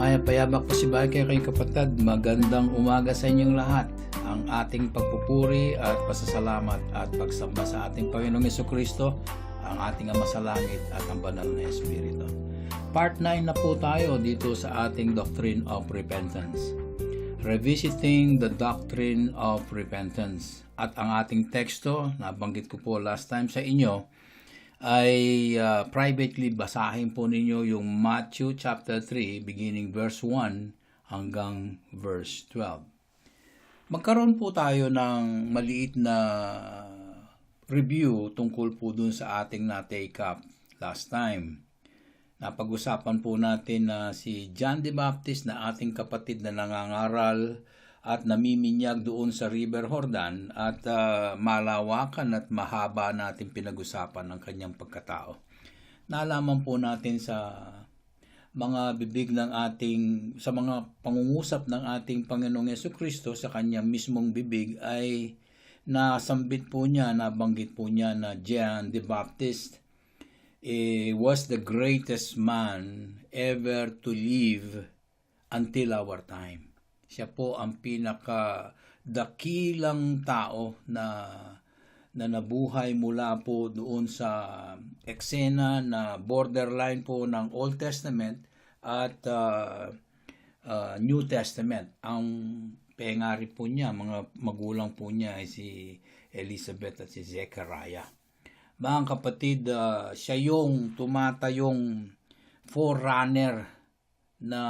Maya payabak po si Bagay kay kapatid. Magandang umaga sa inyong lahat. Ang ating pagpupuri at pasasalamat at pagsamba sa ating Panginoong Jesucristo, ang ating Ama sa Langit at ang Banal na Espiritu. Part 9 na po tayo dito sa ating Doctrine of Repentance. Revisiting the Doctrine of Repentance. At ang ating teksto, nabanggit ko po last time sa inyo, ay privately basahin po ninyo yung Matthew chapter 3 beginning verse 1 hanggang verse 12. Magkaroon po tayo ng maliit na review tungkol po dun sa ating na-take up last time. Napag-usapan po natin na si John the Baptist na ating kapatid na nangangaral at namiminyag doon sa River Jordan at malawakan at mahaba natin pinag-usapan ng kanyang pagkatao. Nalaman po natin sa mga bibig ng sa mga pangungusap ng ating Panginoong Jesucristo sa kanyang mismong bibig ay nasambit po niya, nabanggit po niya na John the Baptist was the greatest man ever to live until our time. Siya po ang pinakadakilang tao na nabuhay mula po doon sa eksena na borderline po ng Old Testament at New Testament. Ang pengari po niya, mga magulang po niya ay si Elizabeth at si Zechariah. Mga kapatid, siya yung tumatayong forerunner na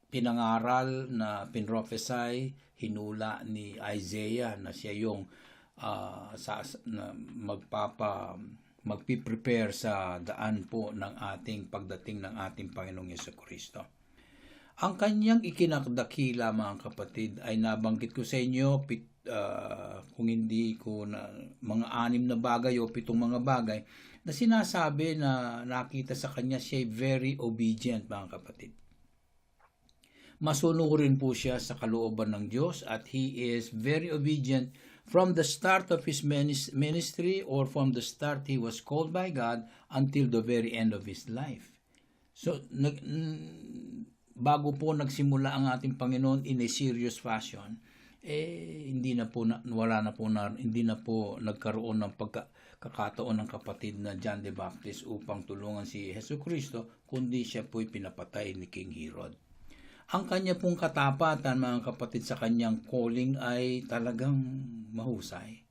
pinangaral, na pinrophesy, hinula ni Isaiah na siya yung magpiprepare sa daan po ng ating pagdating ng ating Panginoong Jesucristo. Ang kanyang ikinakdakila, mga kapatid, ay nabanggit ko sa inyo, kung hindi ko na mga 6 na bagay o 7 mga bagay na sinasabi na nakita sa kanya siya very obedient, mga kapatid. Masunurin po siya sa kalooban ng Diyos at he is very obedient from the start of his ministry or from the start he was called by God until the very end of his life. So, bago po nagsimula ang ating Panginoon in a serious fashion, hindi na po nagkaroon ng pagkakataon ng kapatid na John the Baptist upang tulungan si Jesucristo, kundi siya po'y pinapatay ni King Herod. Ang kanya pong katapatan, mga kapatid, sa kanyang calling ay talagang mahusay.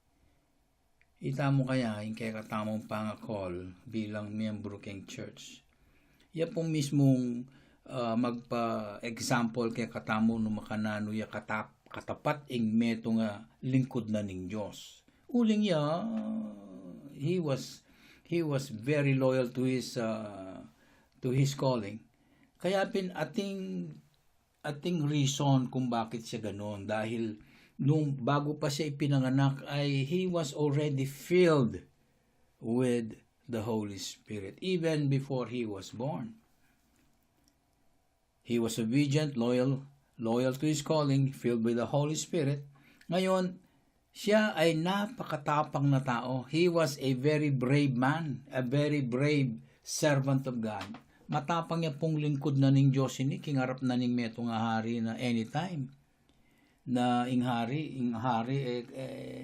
Ita mo kaya yung kaya katamong pangakol bilang miyembro king church. Yan pong mismong magpa-example kaya katamo no makanano ya katapat ing meto nga lingkod na ning Diyos. Uling ya, he was very loyal to his calling. Kaya ating reason kung bakit siya ganoon, dahil nung bago pa siya ipinanganak ay he was already filled with the Holy Spirit even before he was born. He was obedient, loyal to his calling, filled with the Holy Spirit. Ngayon, siya ay napakatapang na tao. He was a very brave man, a very brave servant of God. Matapang niya pong lingkod na ning Diyos ini, kingarap na ning meto nga hari na anytime. Na ing hari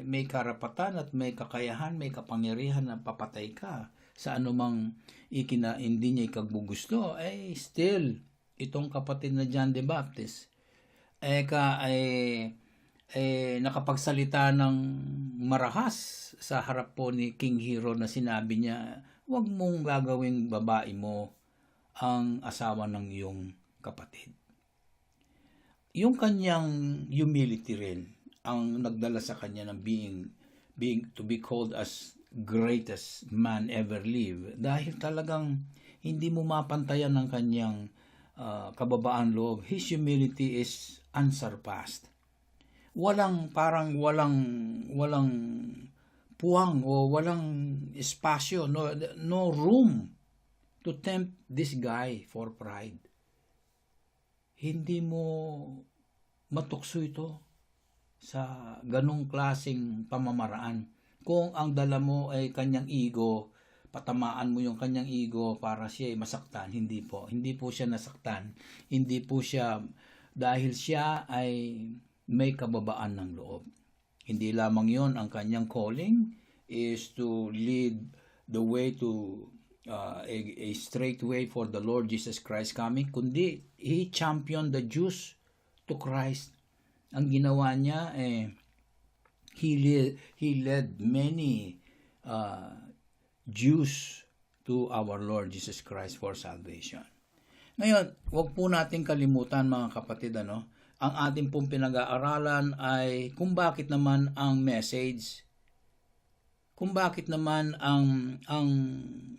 may karapatan at may kakayahan, may kapangyarihan na papatay ka sa anumang hindi niya ikagbugusto. Still, itong kapatid na John the Baptist, nakapagsalita ng marahas sa harap po ni King Herod na sinabi niya, huwag mong gagawing babae mo ang asawa ng iyong kapatid. Yung kanyang humility rin ang nagdala sa kanya ng being to be called as greatest man ever live, dahil talagang hindi mo mapantayan ng kanyang kababaan loob. His humility is unsurpassed. Walang puwang o walang espasyo, no room to tempt this guy for pride. Hindi mo matukso ito sa ganong klaseng pamamaraan. Kung ang dala mo ay kanyang ego, patamaan mo yung kanyang ego para siya ay masaktan. Hindi po. Hindi po siya nasaktan. Hindi po siya dahil siya ay may kababaan ng loob. Hindi lamang yon ang kanyang calling is to lead the way to a straight way for the Lord Jesus Christ coming, kundi he championed the Jews to Christ. Ang ginawa niya, he led many Jews to our Lord Jesus Christ for salvation. Ngayon, wag po nating kalimutan mga kapatid, ang ating pong pinag-aaralan ay kung bakit naman ang message, kung bakit naman ang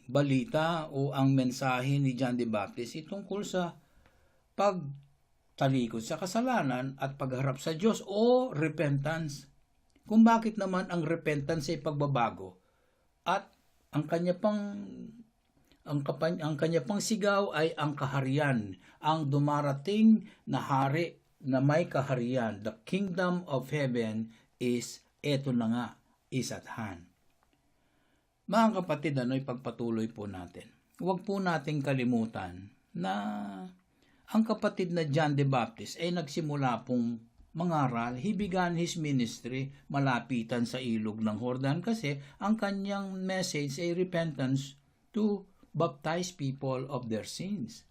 balita o ang mensahe ni John the Baptist ay tungkol sa pagtalikod sa kasalanan at pagharap sa Diyos o repentance. Kung bakit naman ang repentance ay pagbabago at ang kanya pang sigaw ay ang kaharian, ang dumarating na hari na may kaharian. The kingdom of heaven is, eto na nga, is at hand. Mga kapatid, ipagpatuloy po natin. Huwag po nating kalimutan na ang kapatid na John the Baptist ay nagsimula pong mangaral. He began his ministry malapitan sa ilog ng Jordan kasi ang kanyang message ay repentance to baptize people of their sins.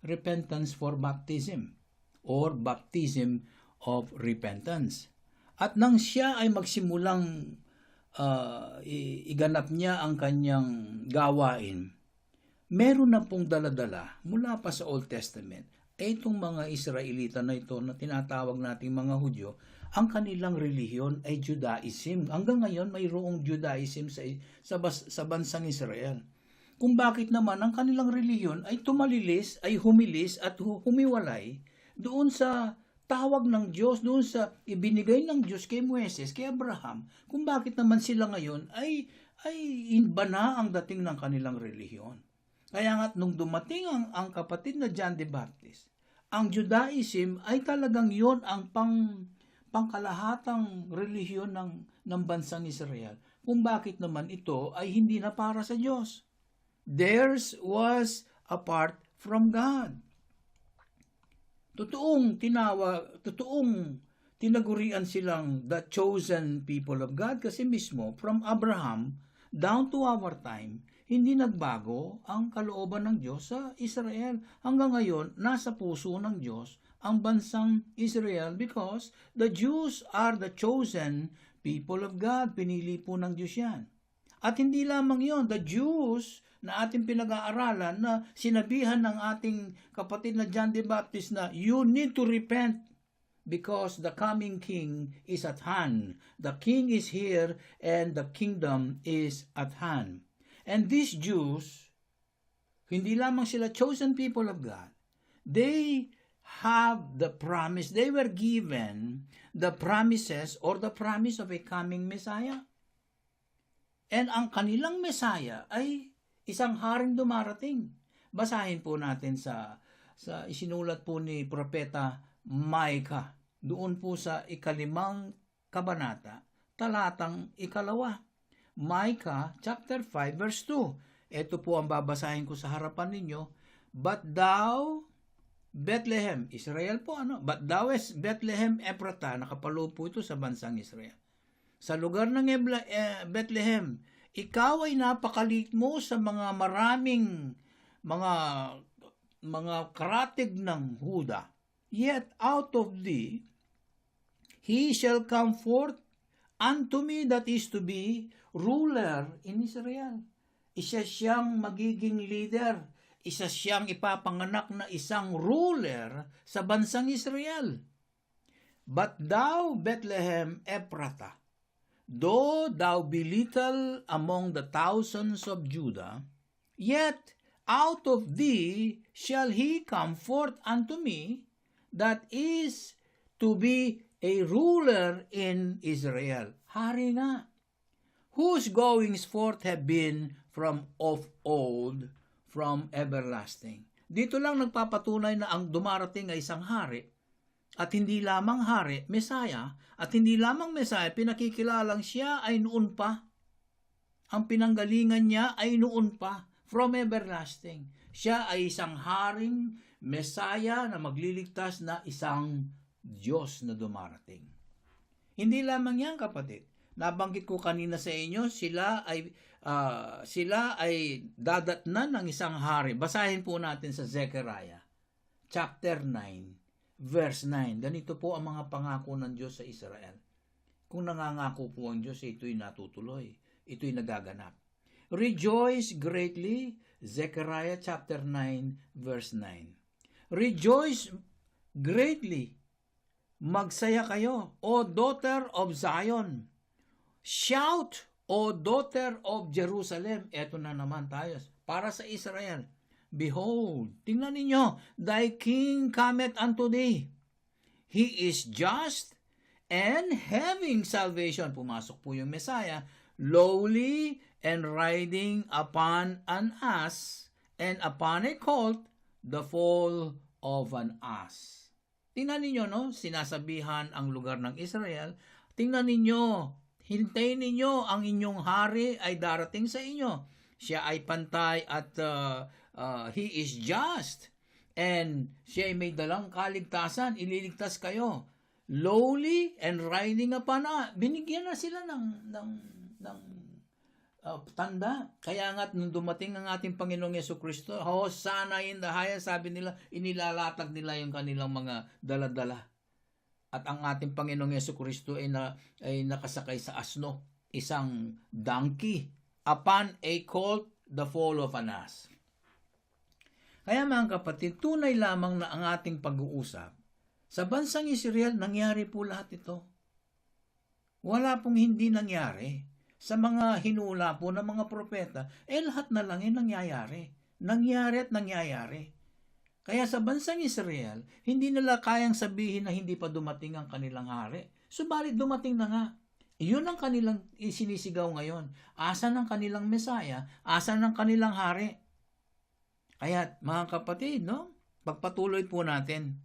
Repentance for baptism or baptism of repentance. At nang siya ay magsimulang iganap niya ang kanyang gawain, meron na pong daladala mula pa sa Old Testament itong mga Israelita na ito na tinatawag nating mga Hudyo, ang kanilang relihiyon ay Judaism. Hanggang ngayon mayroong Judaism sa bansang Israel. Kung bakit naman ang kanilang relihiyon ay tumalilis, ay humilis at humiwalay doon sa tawag ng Diyos, doon sa ibinigay ng Diyos kay Moises, kay Abraham, kung bakit naman sila ngayon ay iba na ang dating ng kanilang relihiyon. Kaya nga nung dumating ang kapatid na John the Baptist, ang Judaism ay talagang yon ang pangkalahatang relihiyon ng bansang Israel. Kung bakit naman ito ay hindi na para sa Diyos. Theirs was apart from God. Totoong tinagurian silang the chosen people of God kasi mismo from Abraham down to our time, hindi nagbago ang kalooban ng Diyos sa Israel. Hanggang ngayon, nasa puso ng Diyos ang bansang Israel because the Jews are the chosen people of God. Pinili po ng Diyos yan. At hindi lamang yon, the Jews na ating pinag-aaralan na sinabihan ng ating kapatid na John the Baptist na you need to repent because the coming king is at hand. The king is here and the kingdom is at hand. And these Jews, hindi lamang sila chosen people of God, they have the promise, they were given the promises or the promise of a coming Messiah. And ang kanilang Messiah ay isang haring dumarating. Basahin po natin sa isinulat po ni Propeta Micah, doon po sa 5 kabanata, talatang 2. Micah chapter 5 verse 2. Ito po ang babasahin ko sa harapan ninyo. But thou, Bethlehem, Israel po But thou es Bethlehem Ephratah, nakapalo po ito sa bansang Israel. Sa lugar ng Bethlehem, ikaw ay napakaliit mo sa mga maraming mga karatig ng Huda. Yet out of thee he shall come forth unto me that is to be ruler in Israel. Isa siyang magiging leader. Isa siyang ipapanganak na isang ruler sa bansang Israel. But thou, Bethlehem Ephratah, though thou be little among the thousands of Judah, yet out of thee shall he come forth unto me that is to be a ruler in Israel. Hari nga, whose goings forth have been from of old, from everlasting. Dito lang nagpapatunay na ang dumarating ay isang hari, at hindi lamang hari, Messiah, at hindi lamang Messiah, pinakikilalang siya ay noon pa. Ang pinanggalingan niya ay noon pa, from everlasting. Siya ay isang haring Mesaya na magliligtas na isang Diyos na dumarating. Hindi lamang yan, kapatid. Nabanggit ko kanina sa inyo, sila ay dadatnan ng isang hari. Basahin po natin sa Zechariah, chapter 9, verse 9. Ganito po ang mga pangako ng Diyos sa Israel. Kung nangangako po ang Diyos, ito'y natutuloy. Ito'y nagaganap. Rejoice greatly, Zechariah chapter 9, verse 9. Rejoice greatly. Magsaya kayo, O daughter of Zion. Shout, O daughter of Jerusalem. Eto na naman tayo para sa Israel. Behold, tingnan ninyo, thy king cometh unto thee. He is just and having salvation. Pumasok po yung Messiah. Lowly and riding upon an ass and upon a colt, the foal of an ass. Tingnan ninyo, no? Sinasabihan ang lugar ng Israel. Tingnan ninyo, hintayin ninyo, ang inyong hari ay darating sa inyo. Siya ay pantay at he is just. And siya ay may dalang kaligtasan, ililigtas kayo. Lowly and riding upon a. Binigyan na sila ng tanda. Kaya nga nung dumating ang ating Panginoong Yesukristo, Hosanna in the highest, sabi nila, inilalatag nila yung kanilang mga daladala. At ang ating Panginoong Yesukristo ay nakasakay sa asno, isang donkey, upon a colt, the foal of an ass. Kaya mga kapatid, tunay lamang na ang ating pag-uusap, sa bansang Israel, nangyari po lahat ito. Wala pong hindi nangyari. Sa mga hinula po ng mga propeta, lahat na lang nangyayari. Nangyari at nangyayari. Kaya sa bansang Israel, hindi nila kayang sabihin na hindi pa dumating ang kanilang hari. Subalit dumating na nga. Iyon ang kanilang sinisigaw ngayon. Asan ang kanilang Mesaya? Asan ang kanilang hari? Kaya mga kapatid, no? Pagpatuloy po natin.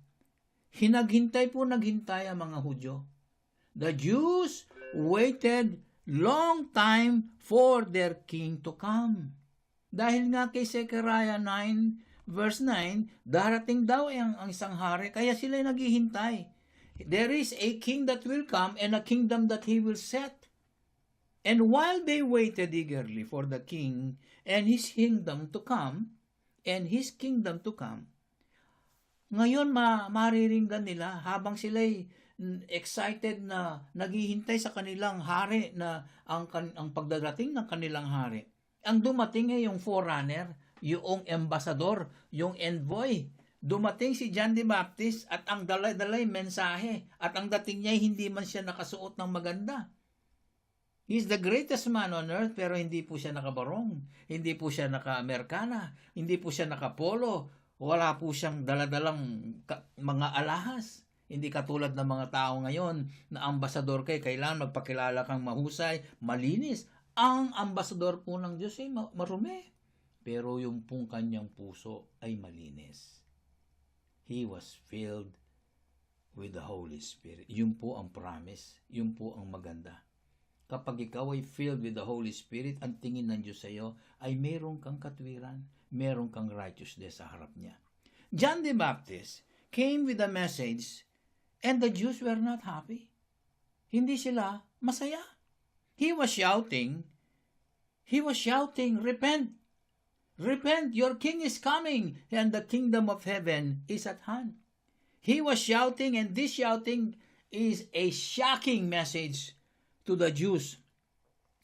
Naghintay ang mga Hudyo. The Jews waited long time for their king to come. Dahil nga kay Zechariah 9, verse 9, darating daw ang isang hari, kaya sila naghihintay. There is a king that will come and a kingdom that he will set. And while they waited eagerly for the king and his kingdom to come, ngayon mariringgan nila habang sila'y excited na naghihintay sa kanilang hari na ang pagdadating ng kanilang hari. Ang dumating ay yung forerunner, yung ambassador, yung envoy. Dumating si John the Baptist at ang dalay mensahe at ang dating niya hindi man siya nakasuot ng maganda. He's the greatest man on earth pero hindi po siya nakabarong, hindi po siya naka-Amerikana, hindi po siya nakapolo, wala po siyang daladalang mga alahas. Hindi katulad ng mga tao ngayon na ambasador kailangan magpakilala kang mahusay, malinis. Ang ambasador po ng Diyos ay marumi. Pero yung pong kanyang puso ay malinis. He was filled with the Holy Spirit. Yun po ang promise. Yun po ang maganda. Kapag ikaw ay filled with the Holy Spirit, ang tingin ng Diyos sa iyo ay meron kang katwiran, meron kang righteousness sa harap niya. John the Baptist came with a message and the Jews were not happy. Hindi sila masaya. He was shouting, repent, repent, your king is coming, and the kingdom of heaven is at hand. He was shouting, and this shouting is a shocking message to the Jews.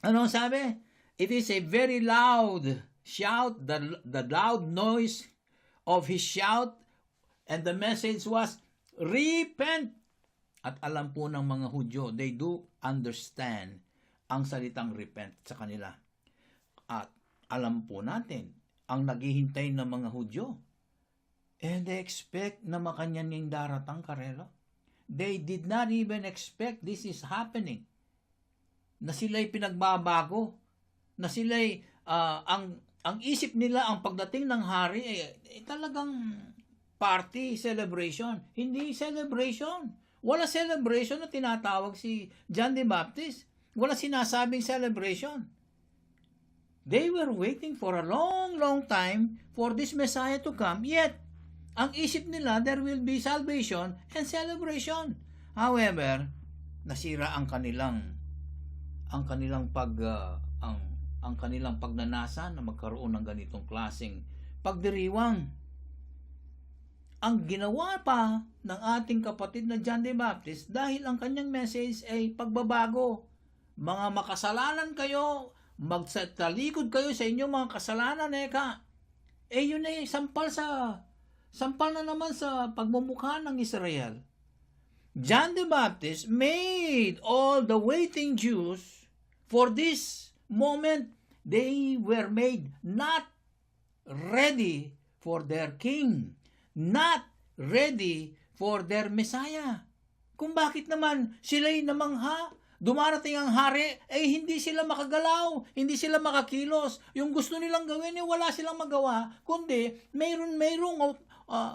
Ano sabi? It is a very loud shout, the loud noise of his shout, and the message was, repent! At alam po ng mga Hudyo, they do understand ang salitang repent sa kanila. At alam po natin, ang naghihintay ng mga Hudyo, and they expect na makanyaning daratang karelo. They did not even expect this is happening. Na sila'y pinagbabago, na sila'y, ang isip nila, ang pagdating ng hari, talagang party, celebration. Hindi celebration. Wala celebration na tinatawag si John the Baptist. Wala sinasabing celebration. They were waiting for a long, long time for this Messiah to come, yet, ang isip nila, there will be salvation and celebration. However, nasira ang kanilang pagnanasa na magkaroon ng ganitong klaseng pagdiriwang. Ang ginawa pa ng ating kapatid na John the Baptist dahil ang kanyang message ay pagbabago. Mga makasalanan kayo, magtalikod kayo sa inyong mga kasalanan, yun ay sampal na naman sa pagmumukha ng Israel. John the Baptist made all the waiting Jews for this moment. They were made not ready for their king, not ready for their Messiah. Kung bakit naman sila'y namangha, dumarating ang hari, hindi sila makagalaw, hindi sila makakilos. Yung gusto nilang gawin, wala silang magawa, kundi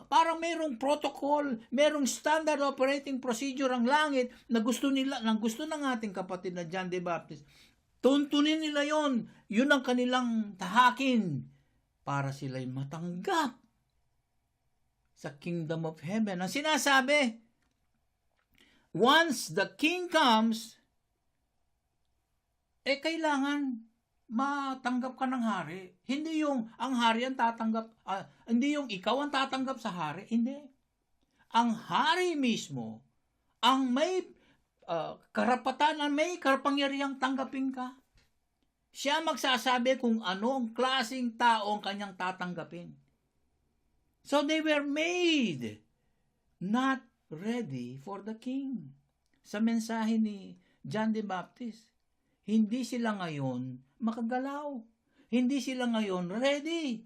parang mayroong protocol, mayroong standard operating procedure ang langit na gusto ng ating kapatid na John the Baptist. Tuntunin nila yon. Yun ang kanilang tahakin para sila'y matanggap sa kingdom of heaven. Ang sinasabi, once the king comes, kailangan matanggap ka ng hari. Hindi yung ang hari ang tatanggap, hindi yung ikaw ang tatanggap sa hari. Hindi. Ang hari mismo, ang may karapatan, ang may kapangyarihang tanggapin ka. Siya magsasabi kung ano ang klaseng tao ang kanyang tatanggapin. So they were made not ready for the king. Sa mensahe ni John the Baptist, hindi sila ngayon makagalaw. Hindi sila ngayon ready.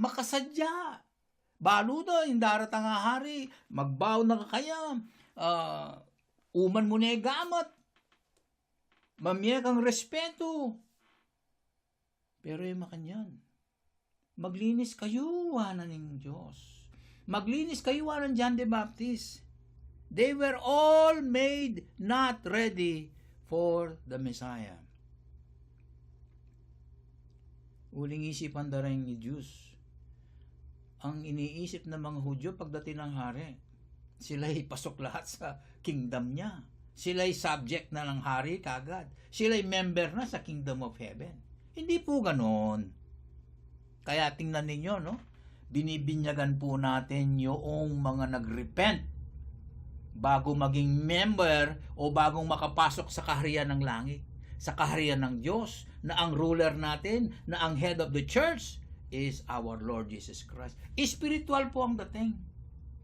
Makasadya. Baludo, yung daratang hari, magbaw na kaya, uman mo na gamot. Mamiyak ang respeto. Pero makanyan. Maglinis kayo, wanan ng Diyos. Maglinis kayo, wanan John the Baptist. They were all made not ready for the Messiah. Uling isipan rin ni Diyos. Ang iniisip ng mga Hudyo pagdating ng hari, sila'y pasok lahat sa kingdom niya. Sila'y subject na ng hari kagad. Sila'y member na sa kingdom of heaven. Hindi po ganon. Kaya tingnan ninyo, binibinyagan po natin yung mga nag-repent bago maging member o bagong makapasok sa kaharian ng langit, sa kaharian ng Diyos, na ang ruler natin, na ang head of the church is our Lord Jesus Christ. Spiritual po ang dating.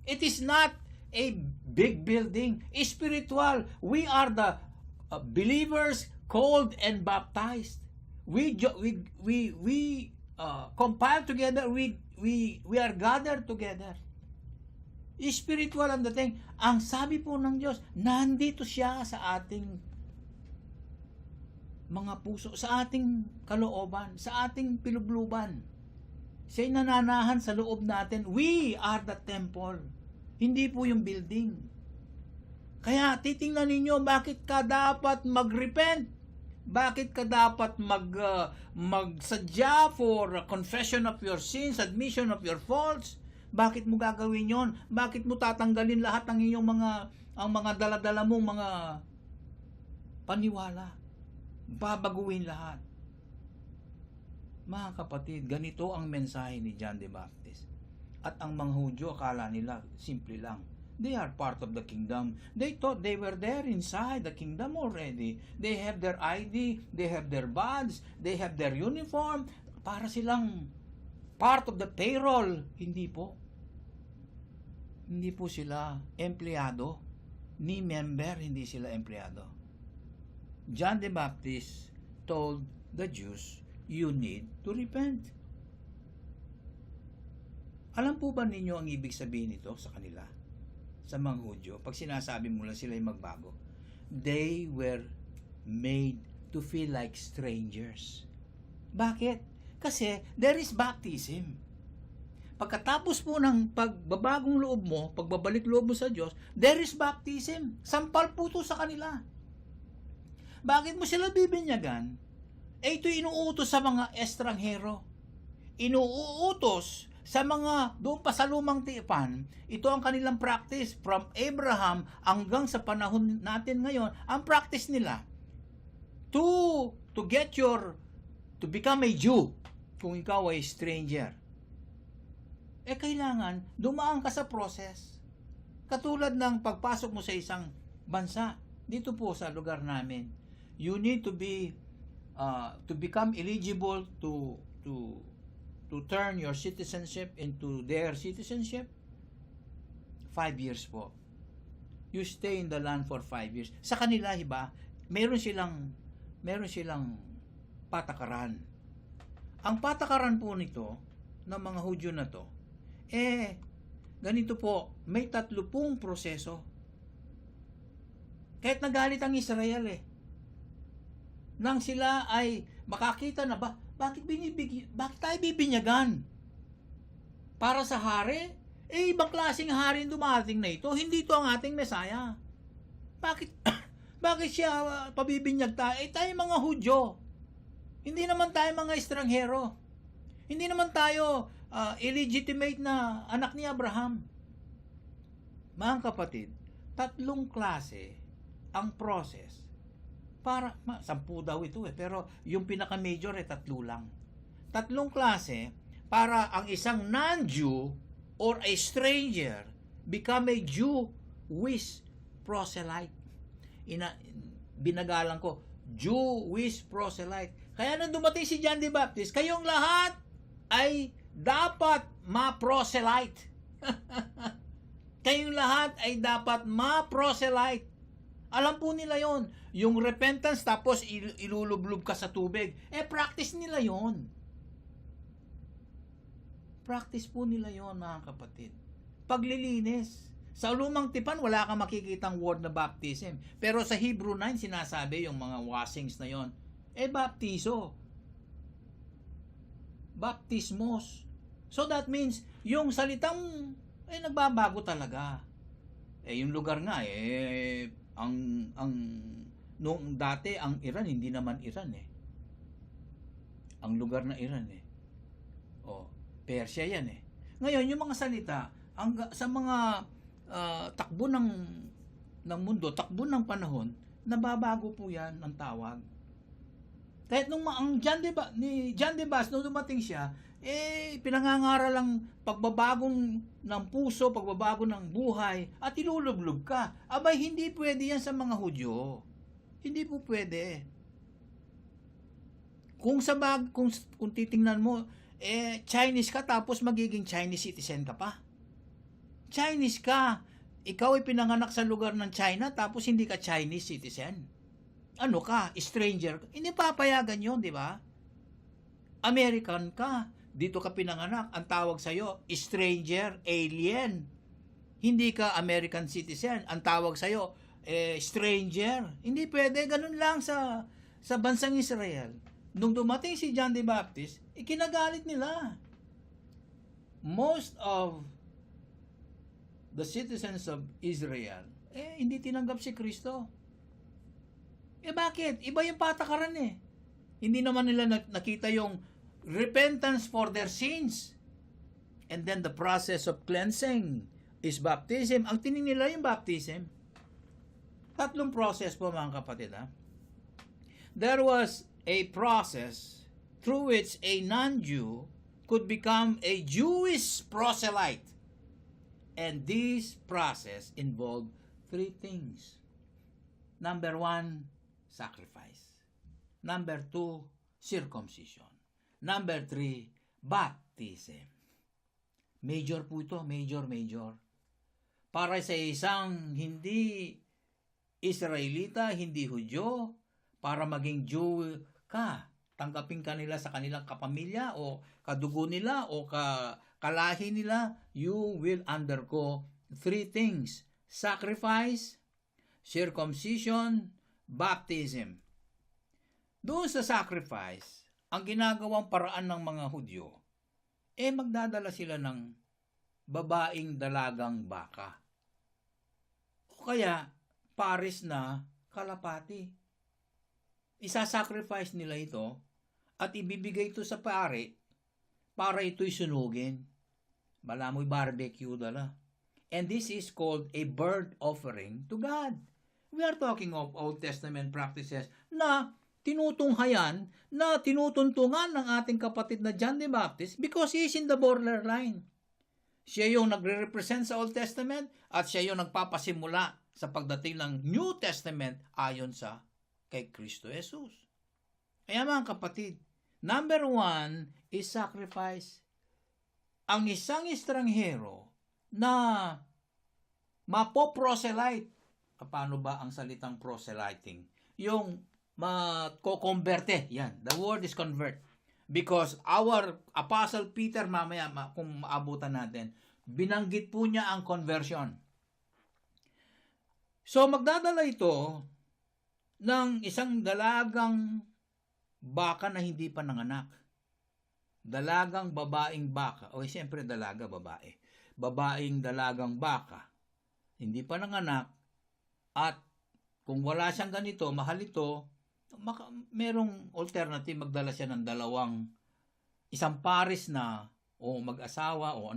It is not a big building. Spiritual. We are the believers called and baptized. We compile together. We are gathered together. Spiritual ang dating. Ang sabi po ng Diyos, nandito siya sa ating mga puso, sa ating kalooban, sa ating pilubluban. Siya'y nananahan sa loob natin. We are the temple. Hindi po yung building. Kaya titingnan ninyo, bakit ka dapat mag-repent? Bakit ka dapat magsadya for confession of your sins, admission of your faults? Bakit mo gagawin yon? Bakit mo tatanggalin lahat ng iyong mga dala-dala mong mga paniwala? Babaguhin lahat. Mga kapatid, ganito ang mensahe ni John the Baptist. At ang mga Hudyo, akala nila, simple lang. They are part of the kingdom. They thought they were there inside the kingdom already. They have their ID, they have their badge, they have their uniform. Para silang part of the payroll. Hindi po. Hindi po sila empleyado. Ni member, hindi sila empleyado. John the Baptist told the Jews, you need to repent. Alam po ba ninyo ang ibig sabihin nito sa kanila? Sa mga Hudyo, pag sinasabi mo lang sila'y magbago, they were made to feel like strangers. Bakit? Kasi there is baptism. Pagkatapos po ng pagbabagong loob mo, pagbabalik loob mo sa Diyos, there is baptism. Sampal po ito sa kanila. Bakit mo sila bibinyagan? ito inuutos sa mga estranghero. Inuutos sa mga doon pa sa lumang tipan. Ito ang kanilang practice from Abraham hanggang sa panahon natin ngayon. Ang practice nila to become a Jew kung ikaw ay stranger. Kailangan dumaan ka sa process. Katulad ng pagpasok mo sa isang bansa. Dito po sa lugar namin, you need to become eligible to turn your citizenship into their citizenship. 5 years po. You stay in the land for 5 years. Sa kanila, iba, meron silang patakaran. Ang patakaran po nito ng mga Hudyo na to, ganito po, may 30 proseso. Kahit nagalit ang Israel nang sila ay makakita na bakit tayo bibinyagan? Para sa hari? Ibang klaseng hari dumating na ito. Hindi ito ang ating Mesaya. Bakit siya pabibinyag tayo? Tayo mga Hudyo. Hindi naman tayo mga estranghero. Hindi naman tayo illegitimate na anak ni Abraham. Mga kapatid, 3 klase ang process. Para 10 daw ito pero yung pinaka-major 3 lang. 3 klase para ang isang non-Jew or a stranger become a Jewish proselyte. Binagalan ko, Jewish proselyte. Kaya nung dumating si John the Baptist, kayong lahat ay dapat ma-proselyte. Kayong lahat ay dapat ma-proselyte. Alam po nila yon. Yung repentance tapos ilulublob ka sa tubig. Practice nila yon. Practice po nila yon, mga kapatid. Paglilinis. Sa lumang tipan, wala kang makikitang word na baptism. Pero sa Hebrew 9, sinasabi yung mga washings na yon. Baptizo. Baptismos. So that means, yung salitang, nagbabago talaga. Yung lugar nga, noong dati ang Iran hindi naman Iran ang lugar na Iran Persia yan ngayon yung mga salita sa mga takbo ng mundo, takbo ng panahon, nababago po yan ang tawag. Kahit nung ang John de Bas nung dumating siya, pinangangaral lang pagbabagong ng puso, pagbabago ng buhay, at ilulublob ka. Abay, hindi pwede yan sa mga Hudyo. Hindi po pwede. Kung titingnan mo, Chinese ka tapos magiging Chinese citizen ka pa. Chinese ka. Ikaw ay pinanganak sa lugar ng China tapos hindi ka Chinese citizen. Ano ka? Stranger. Hindi papayagan yun, di ba? American ka. Dito ka pinanganak, ang tawag sa'yo, stranger, alien. Hindi ka American citizen, ang tawag sa'yo, stranger. Hindi pwede, ganun lang sa bansang Israel. Nung dumating si John the Baptist, ikinagalit nila. Most of the citizens of Israel, hindi tinanggap si Kristo. Bakit? Iba yung patakaran Hindi naman nila nakita yung repentance for their sins. And then the process of cleansing is baptism. Ang tining nila yung baptism. 3 process po, mga kapatid. There was a process through which a non-Jew could become a Jewish proselyte. And this process involved 3 things. Number 1, sacrifice. Number 2, circumcision. Number 3, baptism. Major po ito, major. Para sa isang hindi Israelita, hindi Hudyo, para maging Jew ka, tanggapin ka nila sa kanilang kapamilya o kadugo nila o kalahi nila, you will undergo 3 things. Sacrifice, circumcision, baptism. Doon sa sacrifice, ang ginagawang paraan ng mga Hudyo, magdadala sila ng babaeng dalagang baka. O kaya, pares na kalapati. Isa-sacrifice nila ito at ibibigay ito sa pare para ito'y sunugin. Bala mo'y barbecue dala. And this is called a burnt offering to God. We are talking of Old Testament practices na tinutunghayan, na tinutuntungan ng ating kapatid na John the Baptist because he is in the borderline. Siya yung nagre-represent sa Old Testament at siya yung nagpapasimula sa pagdating ng New Testament ayon sa kay Kristo Jesus. Kaya mga kapatid, number 1 is sacrifice. Ang isang estranghero na mapoproselyte. Paano ba ang salitang proselyting? Yung mako-converte. Yan. The word is convert. Because our Apostle Peter, mamaya kung maabutan natin, binanggit po niya ang conversion. So, magdadala ito ng isang dalagang baka na hindi pa nanganak. Dalagang babaeng baka. O, siyempre dalaga, babae. Babaeng dalagang baka. Hindi pa nanganak. At kung wala siyang ganito, mahal ito, merong alternative, magdala siya ng isang pares na, o mag-asawa, o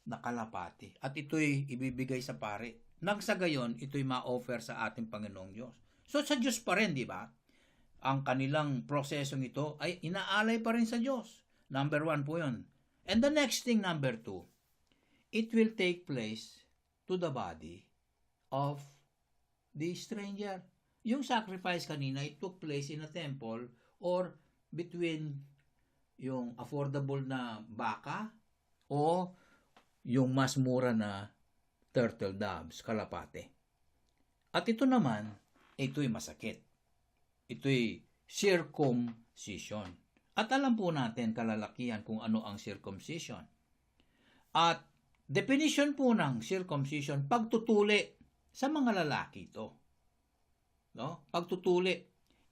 na kalapati. At ito'y ibibigay sa pare. Nang sa gayon, ito'y ma-offer sa ating Panginoong Diyos. So, sa Diyos pa rin, di ba? Ang kanilang prosesong ito ay inaalay pa rin sa Diyos. Number 1 po yun. And the next thing, number 2, it will take place to the body of the stranger. Yung sacrifice kanina, it took place in a temple or between yung affordable na baka o yung mas mura na turtle doves, kalapate. At ito naman, ito'y masakit. Ito'y circumcision. At alam po natin kalalakihan kung ano ang circumcision. At definition po ng circumcision, pagtutuli sa mga lalaki ito. No? Pagtutuli,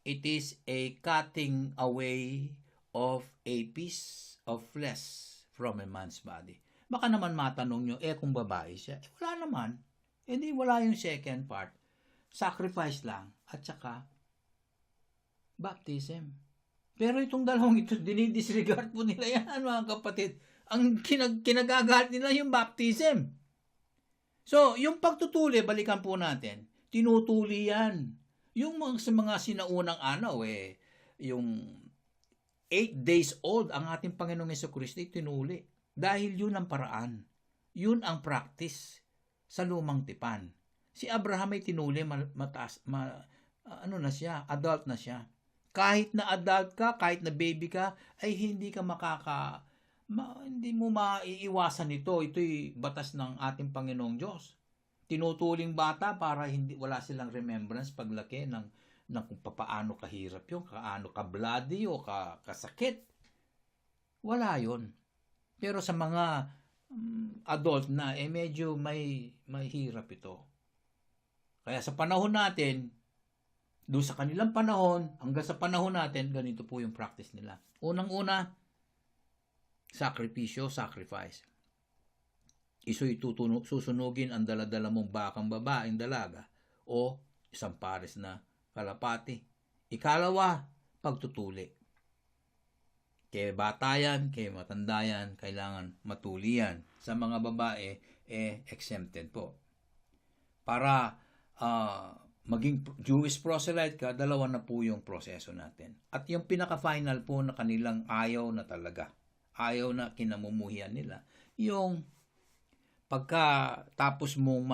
it is a cutting away of a piece of flesh from a man's body. Baka naman matanong nyo, kung babae siya. Wala naman. Hindi, wala yung second part. Sacrifice lang. At saka, baptism. Pero itong dalawang ito, dinidisregard po nila yan, mga kapatid. Ang kinagagalit nila yung baptism. So, yung pagtutuli, balikan po natin, tinutuli yan. Yung sa mga sinaunang yung 8 days old, ang ating Panginoong Jesucristo tinuli. Dahil yun ang paraan. Yun ang practice sa lumang tipan. Si Abraham ay tinuli, adult na siya. Kahit na adult ka, kahit na baby ka, ay hindi ka hindi mo maiiwasan ito. Ito'y batas ng ating Panginoong Diyos. Tinutuling bata para wala silang remembrance paglaki ng kung paano kahirap yun, kaano ka-bloody o kasakit. Wala yun. Pero sa mga adult na, medyo may hirap ito. Kaya sa panahon natin, doon sa kanilang panahon, hanggang sa panahon natin, ganito po yung practice nila. Unang-una, sacrifice. Iso'y susunugin ang daladala mong bakang babaeng dalaga o isang pares na kalapati. Ikalawa, pagtutuli. Kaya bata yan, kaya matanda yan, kailangan matuli yan. Sa mga babae, exempted po. Para maging Jewish proselyte ka, dalawa na po yung proseso natin. At yung pinaka-final po na kanilang ayaw na talaga, ayaw na kinamumuhian nila, yung pagkatapos mong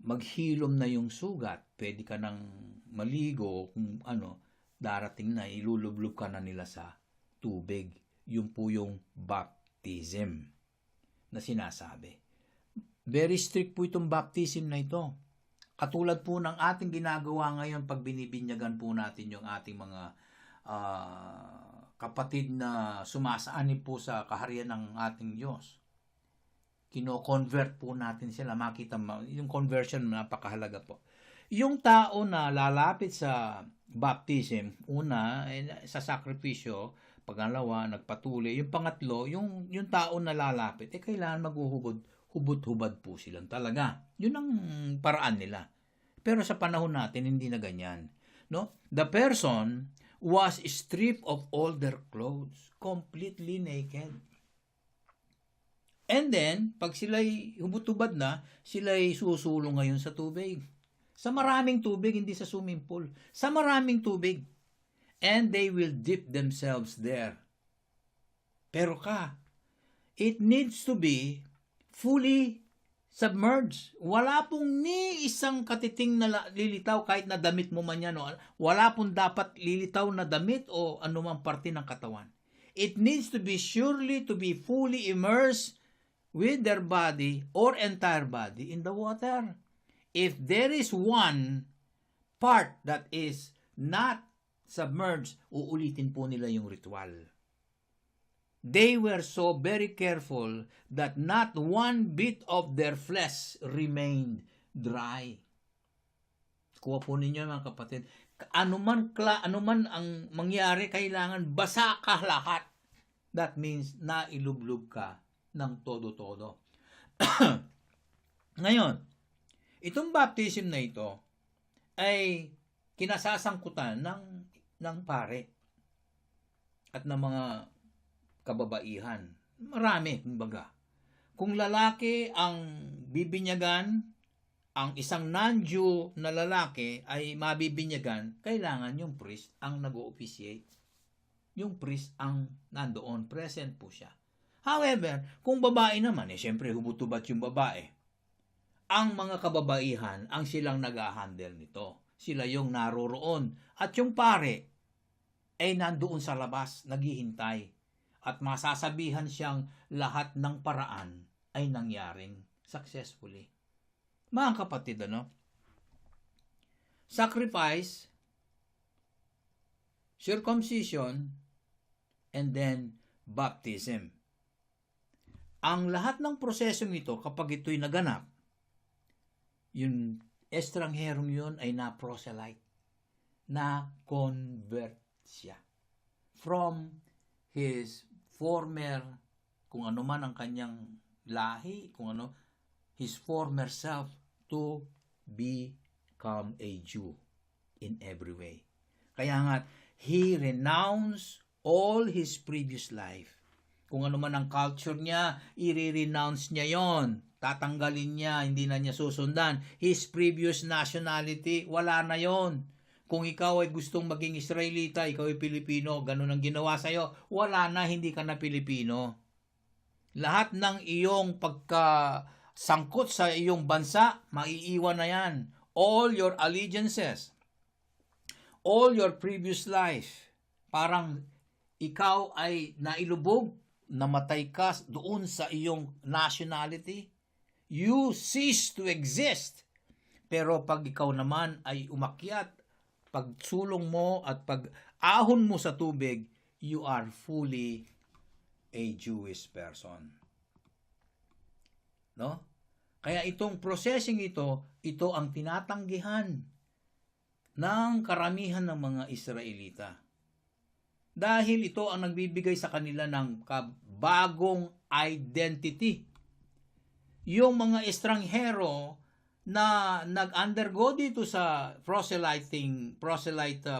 maghilom na yung sugat, pwede ka nang maligo, kung darating na, ilulublob ka na nila sa tubig. Yun po yung baptism na sinasabi. Very strict po itong baptism na ito. Katulad po ng ating ginagawa ngayon pag binibinyagan po natin yung ating mga kapatid na sumasaanib po sa kaharian ng ating Diyos. Kino-convert po natin sila. Makita mo, yung conversion napakahalaga po. Yung tao na lalapit sa baptism, una, sa sakripisyo, pangalawa, nagpatuloy. Yung pangatlo, yung tao na lalapit, kailangan hubot-hubad po silang talaga. Yun ang paraan nila. Pero sa panahon natin, hindi na ganyan. No? The person was stripped of all their clothes, completely naked. And then, pag sila'y humutubad na, sila'y susulong ngayon sa tubig. Sa maraming tubig, hindi sa swimming pool. Sa maraming tubig. And they will dip themselves there. Pero it needs to be fully submerged. Wala pong ni isang katiting na lilitaw kahit na damit mo man yan. Wala pong dapat lilitaw na damit o anumang parte ng katawan. It needs to be surely to be fully immersed with their body or entire body in the water. If there is one part that is not submerged, uulitin po nila yung ritual. They were so very careful that not one bit of their flesh remained dry. Kuha po ninyo mga kapatid, anuman ang mangyari, kailangan basa ka lahat. That means nailublob ka ng todo-todo. Ngayon, itong baptism na ito ay kinasasangkutan ng pare at ng mga kababaihan. Marami, kumbaga. Kung lalaki ang bibinyagan, ang isang non-Jew na lalaki ay mabibinyagan, kailangan yung priest ang nag-o-officiate. Yung priest ang nandoon, present po siya. However, kung babae naman, siyempre humutubat yung babae. Ang mga kababaihan ang silang nag-handle nito. Sila yung naroroon. At yung pare ay nandoon sa labas, naghihintay. At masasabihan siyang lahat ng paraan ay nangyaring successfully. Mga kapatid, sacrifice, circumcision, and then baptism. Ang lahat ng prosesong ito, kapag ito'y naganap, yung estrangherong yun ay na-proselyte, na-convert siya from his former, kung ano man ang kanyang lahi, his former self, to become a Jew in every way. Kaya nga, he renounced all his previous life. Kung ano man ang culture niya, i-renounce niya yon. Tatanggalin niya, hindi na niya susundan. His previous nationality, wala na yon. Kung ikaw ay gustong maging Israelita, ikaw ay Pilipino, ganun ang ginawa sa'yo, wala na, hindi ka na Pilipino. Lahat ng iyong pagkasangkot sa iyong bansa, maiiwan na yan. All your allegiances, all your previous life, parang ikaw ay nailubog, namatay ka doon sa iyong nationality, you cease to exist. Pero pag ikaw naman ay umakyat, pag sulong mo at pag ahon mo sa tubig, you are fully a Jewish person. No? Kaya itong processing ito ang tinatanggihan ng karamihan ng mga Israelita. Dahil ito ang nagbibigay sa kanila ng bagong identity. Yung mga estranghero na nag-undergo dito sa proselyte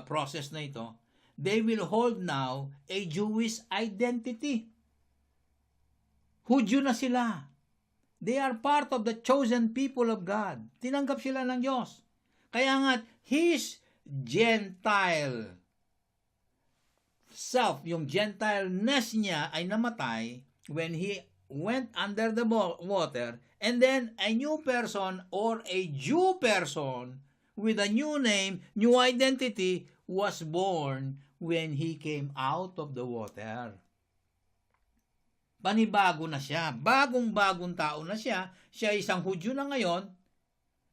process na ito, they will hold now a Jewish identity. Hudyo na sila. They are part of the chosen people of God. Tinanggap sila ng Diyos. Kaya nga, his Gentile self, yung Gentileness niya ay namatay when he went under the water, and then a new person or a Jew person with a new name, new identity was born when he came out of the water. Panibago na siya. Bagong-bagong tao na siya. Siya isang Hudyo na ngayon.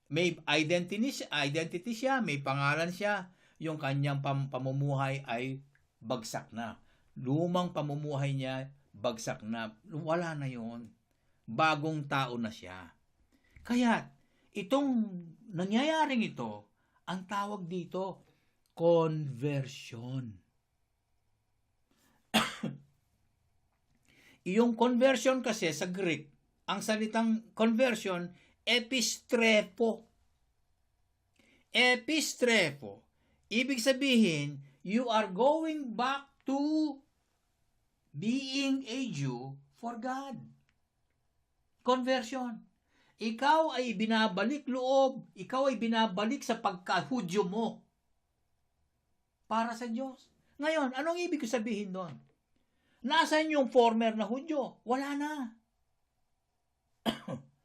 May identity siya, may pangalan siya. Yung kanyang pamumuhay ay bagsak na. Lumang pamumuhay niya, bagsak na. Wala na yon. Bagong tao na siya. Kaya, itong nangyayaring ito, ang tawag dito, conversion. Yung conversion kasi sa Greek, ang salitang conversion, epistrepo. Epistrepo. Ibig sabihin, You are going back to being a Jew for God. Conversion. Ikaw ay binabalik loob, ikaw ay binabalik sa pagka-Hudyo mo para sa Diyos. Ngayon, anong ibig sabihin doon? Nasaan yung former na Hudyo? Wala na.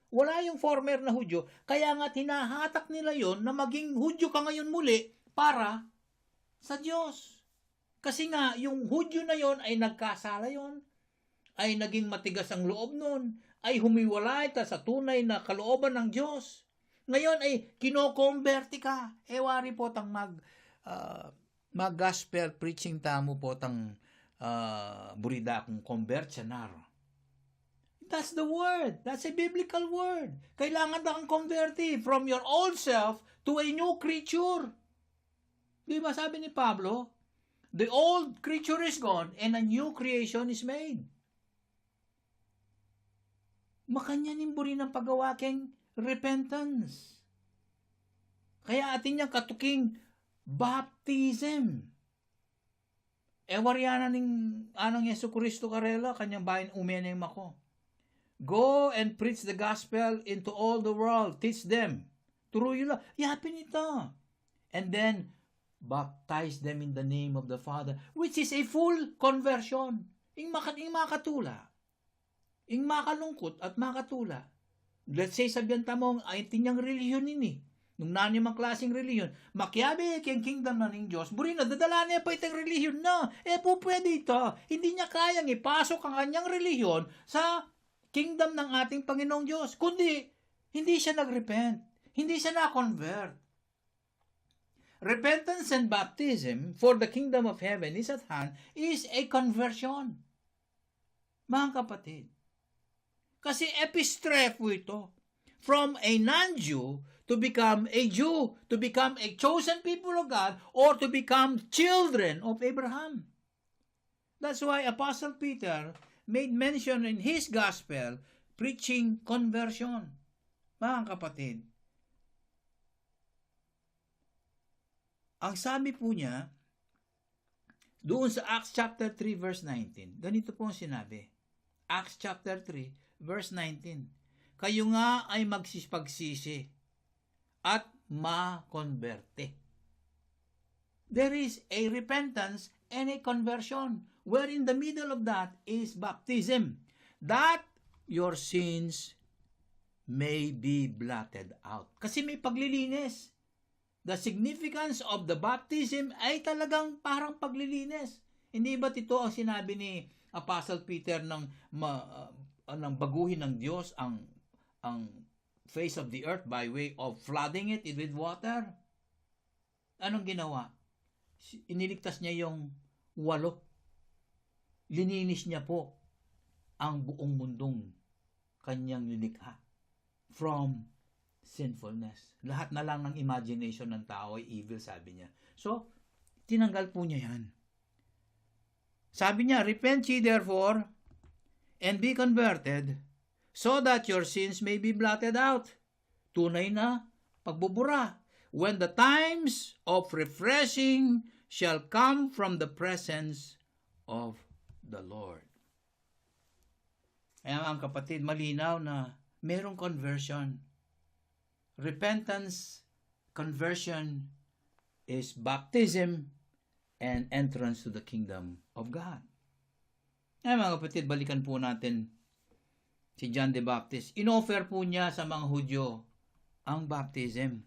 Wala yung former na Hudyo, kaya nga hinahatak nila yon na maging Hudyo ka ngayon muli para sa Diyos. Kasi nga, yung Hudyo na yon ay nagkasala yon, ay naging matigas ang loob nun, ay humiwalay ta sa tunay na kalooban ng Diyos. Ngayon ay kinokonverti ka. Wari po tang mag-gospel preaching tamo po tang burida akong conversionar. That's the word. That's a biblical word. Kailangan na kang converti from your old self to a new creature. Di ba sabi ni Pablo? The old creature is gone and a new creation is made. Makanyanin mo rin ang paggawa keng repentance. Kaya atin niyang katuking baptism. Wariana ning anang Yesu Kristo karela, kanyang bayan umenem ako. Go and preach the gospel into all the world. Teach them. Turo yun lang. Yapin ito. And then, baptize them in the name of the Father, which is a full conversion. Ing makatula. Ing makalungkot at makatula. Let's say, sabihan tamong, ay tinyang reliyon ini. Nung nanimang klaseng reliyon, makyabi keng kingdom na ng Diyos, buri na, dadala niya pa itang reliyon na. Po pwede ito. Hindi niya kayang ipasok ang kanyang reliyon sa kingdom ng ating Panginoong Diyos. Kundi, hindi siya nag-repent. Hindi siya na-convert. Repentance and baptism for the kingdom of heaven is at hand is a conversion. Mga kapatid, kasi epistrepho ito. From a non-Jew to become a Jew, to become a chosen people of God, or to become children of Abraham. That's why Apostle Peter made mention in his gospel, preaching conversion. Mga kapatid, ang sabi po niya, doon sa Acts chapter 3 verse 19, ganito po ang sinabi. Acts chapter 3 verse 19, kayo nga ay magsipagsisi at makonverte. There is a repentance and a conversion, where in the middle of that is baptism, that your sins may be blotted out. Kasi may paglilinis. The significance of the baptism ay talagang parang paglilinis. Hindi ba't ito ang sinabi ni Apostle Peter ng baguhin ng Diyos ang face of the earth by way of flooding it with water? Anong ginawa? Iniligtas niya yung 8. Lininis niya po ang buong mundong kanyang nilikha from sinfulness. Lahat na lang ng imagination ng tao ay evil, sabi niya. So, tinanggal po niya yan. Sabi niya, repent ye therefore and be converted so that your sins may be blotted out. Tunay na pagbubura. When the times of refreshing shall come from the presence of the Lord. Kaya ang kapatid, malinaw na merong conversion. Repentance, conversion is baptism and entrance to the kingdom of God. Ay mga kapatid, balikan po natin si John the Baptist. Inoffer po niya sa mga Hudyo ang baptism.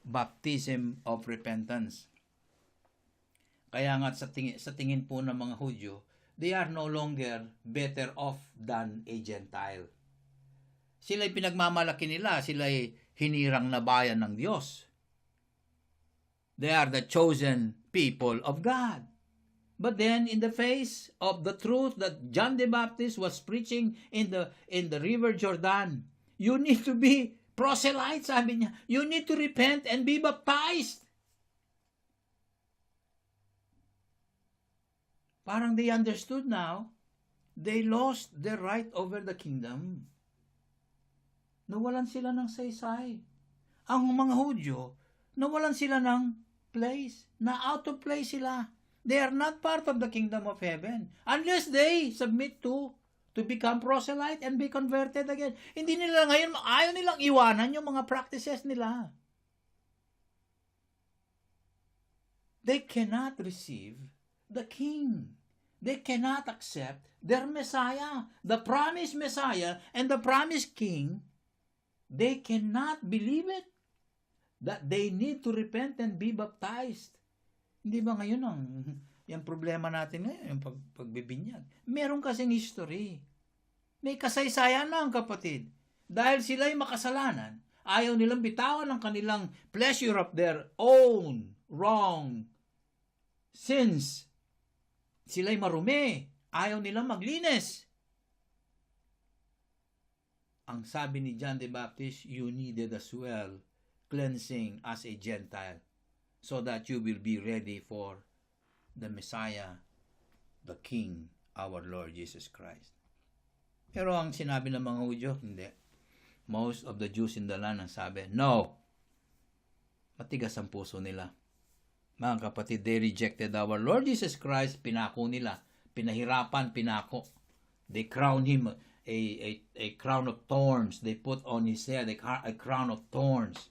Baptism of repentance. Kaya nga sa tingin po ng mga Hudyo, they are no longer better off than a Gentile. Sila'y pinagmamalaki nila, sila'y hinirang na bayan ng Diyos. They are the chosen people of God. But then, in the face of the truth that John the Baptist was preaching in the river Jordan, you need to be proselyte, sabi niya. You need to repent and be baptized. Parang they understood now, they lost their right over the kingdom. Nawalan sila ng saysay. Ang mga Hudyo, nawalan sila ng place. Na out of place sila. They are not part of the kingdom of heaven unless they submit to become proselyte and be converted again. Hindi nila ngayon, ayaw nilang iwanan yung mga practices nila. They cannot receive the king. They cannot accept their Messiah, the promised Messiah and the promised king. They cannot believe it, that they need to repent and be baptized. Hindi ba ngayon yung problema natin ngayon, yung pagbibinyag? Meron kasing history. May kasaysayan na ang kapatid. Dahil sila'y makasalanan, ayaw nilang bitawan ang kanilang pleasure of their own wrong sins. Sila'y marumi, ayaw nilang maglinis. Ang sabi ni John the Baptist, you needed as well cleansing as a Gentile so that you will be ready for the Messiah, the King, our Lord Jesus Christ. Pero ang sinabi ng mga Hudyo, hindi. Most of the Jews in the land ang sabi, no. Matigas ang puso nila. Mga kapatid, they rejected our Lord Jesus Christ, pinako nila, pinahirapan, pinako. They crowned him a crown of thorns. They put on his head a crown of thorns.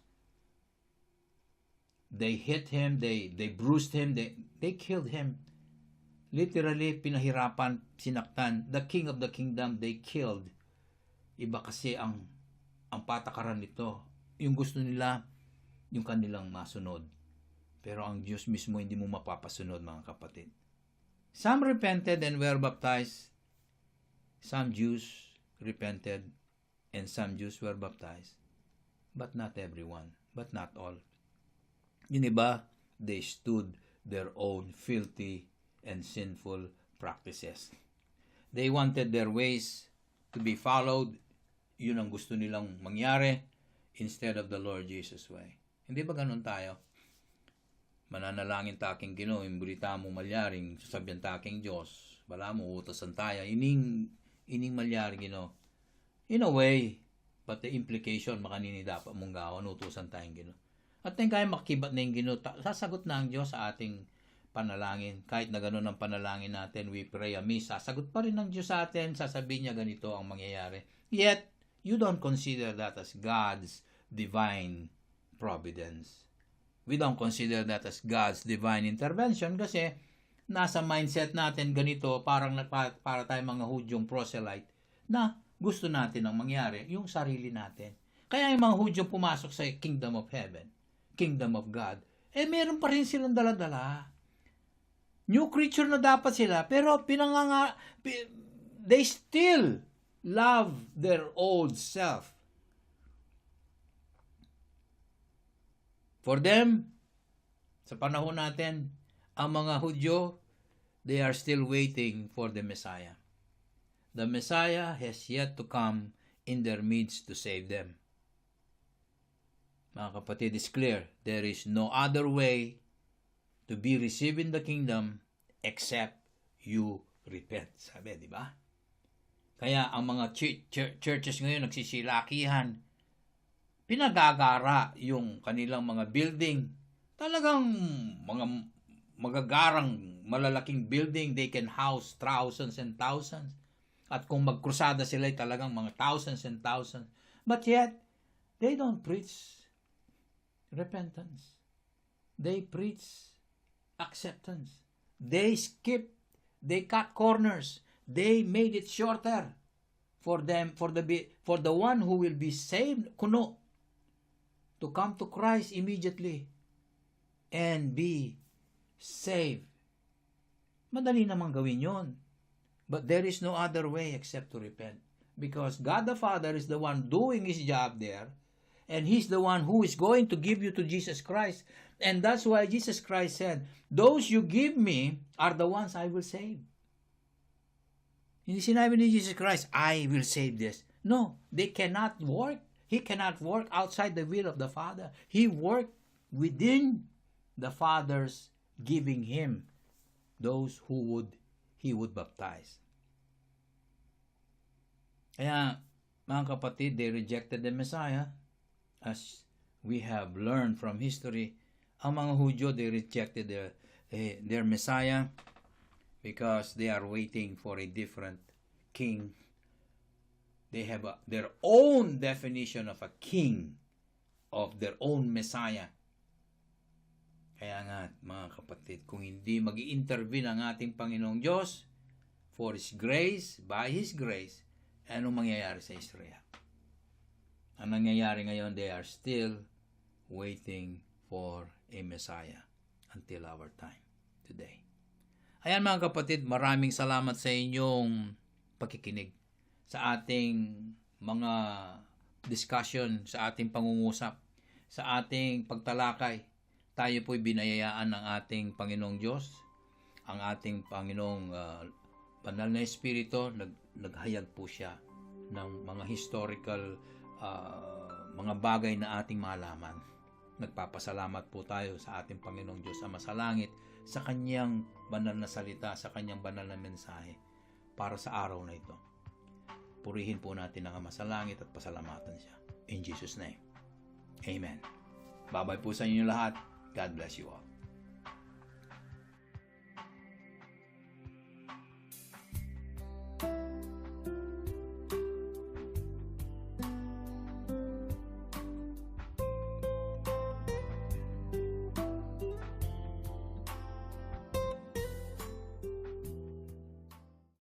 They hit him, they bruised him, they killed him. Literally, pinahirapan, sinaktan. The king of the kingdom, they killed. Iba kasi ang patakaran nito. Yung gusto nila, yung kanilang masunod. Pero ang Diyos mismo hindi mo mapapasunod, mga kapatid. Some repented and were baptized. Some Jews repented and some Jews were baptized. But not everyone. But not all. Yung iba, they stood their own filthy and sinful practices. They wanted their ways to be followed. Yun ang gusto nilang mangyari instead of the Lord Jesus' way. Hindi ba ganun tayo? Mananalangin taking Ginoo, imbulita mo malyaring, sasabihan taking Diyos, bala mo, utasan tayo, ining malyaring Ginoo. In a way, but the implication, makanini dapat mong gawin, utusan tayong Ginoo. At yung kaya makibat na yung Ginoo, sasagot na ang Diyos sa ating panalangin. Kahit na gano'n ang panalangin natin, we pray amiss, sasagot pa rin ng Diyos sa atin, sasabihin niya ganito ang mangyayari. Yet, you don't consider that as God's divine providence. We don't consider that as God's divine intervention kasi nasa mindset natin ganito, para tayo mga Hudyong proselyte na gusto natin ang mangyari, yung sarili natin. Kaya yung mga Hudyong pumasok sa kingdom of heaven, kingdom of God, meron pa rin silang dala-dala. New creature na dapat sila, pero they still love their old self. For them, sa panahon natin, ang mga Hudyo, they are still waiting for the Messiah. The Messiah has yet to come in their midst to save them. Mga kapatid, it's clear, there is no other way to be received in the kingdom except you repent. Sabi, di ba? Kaya ang mga churches ngayon nagsisilakihan, pinagagara yung kanilang mga building. Talagang mga magagarang malalaking building, they can house thousands and thousands. At kung magkrusada sila, talagang mga thousands and thousands. But yet, they don't preach repentance. They preach acceptance. They cut corners. They made it shorter for them, for the one who will be saved, to come to Christ immediately and be saved. Madali namang gawin yon. But there is no other way except to repent. Because God the Father is the one doing His job there, and He's the one who is going to give you to Jesus Christ. And that's why Jesus Christ said, those you give me are the ones I will save. Hindi sinabi ni Jesus Christ, I will save this. No, they cannot work. He cannot work outside the will of the Father. He worked within the Father's giving Him those who He would baptize. Kaya, mga kapatid, they rejected the Messiah. As we have learned from history, ang mga Hudyo, they rejected their Messiah because they are waiting for a different king. They have their own definition of a king, of their own Messiah. Kaya nga, mga kapatid, kung hindi mag-i-intervene ang ating Panginoong Diyos for His grace, by His grace, anong mangyayari sa Israel? Ang nangyayari ngayon, they are still waiting for a Messiah until our time today. Ayan mga kapatid, maraming salamat sa inyong pakikinig sa ating mga discussion, sa ating pangungusap, sa ating pagtalakay. Tayo po'y binayayaan ng ating Panginoong Diyos, ang ating Panginoong Banal na Espiritu, naghayag po siya ng mga historical mga bagay na ating malaman. Nagpapasalamat po tayo sa ating Panginoong Diyos Ama sa langit sa kanyang banal na salita, sa kanyang banal na mensahe para sa araw na ito. Purihin po natin ang Ama sa langit at pasalamatan siya. In Jesus' name. Amen. Bye-bye po sa inyo lahat. God bless you all.